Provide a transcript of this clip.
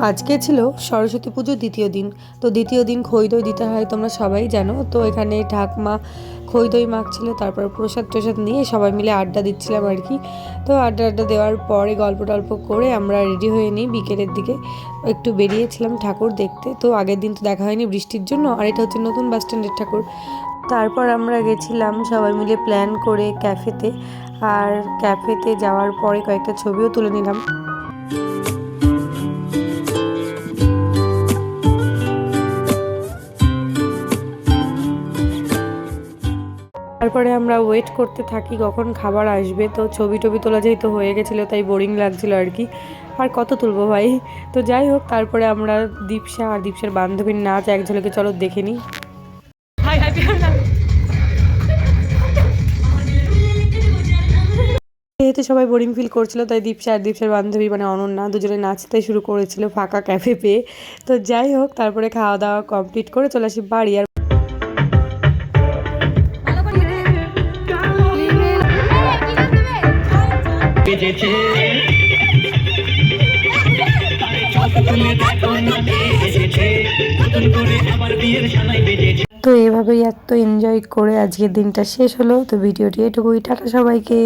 আজকে ছিল সরস্বতী পুজোর দ্বিতীয় দিন। তো দ্বিতীয় দিন খই দই দিতে হয়, তোমরা সবাই জানো। তো এখানে ঠাকমা খই দই মাখছিল, তারপর প্রসাদ টসাদ নিয়ে সবাই মিলে আড্ডা দিচ্ছিলাম আর কি। তো আড্ডা দেওয়ার পরে গল্প টল্প করে আমরা রেডি হয়ে নিই। বিকেলের দিকে একটু বেরিয়েছিলাম ঠাকুর দেখতে। তো আগের দিন তো দেখা হয়নি বৃষ্টির জন্য, আর এটা হচ্ছে নতুন বাস স্ট্যান্ডের ঠাকুর। তারপর আমরা গেছিলাম সবাই মিলে প্ল্যান করে ক্যাফেতে। আর ক্যাফেতে যাওয়ার পরে কয়েকটা ছবিও তুলে নিলাম। তারপরে আমরা ওয়েট করতে থাকি কখন খাবার আসবে। তো ছবি টবি তোলা যেহেতু হয়ে গেছিলো তাই বোরিং লাগছিলো আর কি, আর কত তুলবো ভাই। তো যাই হোক, তারপরে আমরা দীপশা আর দীপশার বান্ধবীর নাচ এক ঝলকে চলো দেখে নিই। যেহেতু সবাই বোরিং ফিল করছিল তাই দীপশা আর দীপশার বান্ধবী মানে অনন্যা দুজনে নাচতে শুরু করেছিল ফাঁকা ক্যাফে পেয়ে। তো যাই হোক, তারপরে খাওয়া দাওয়া কমপ্লিট করে চলে আসি বাড়ি। আর তো এভাবেই এত এনজয় করে আজকের দিনটা শেষ হলো। তো ভিডিওটি এটুকুই, টাটা সবাইকে।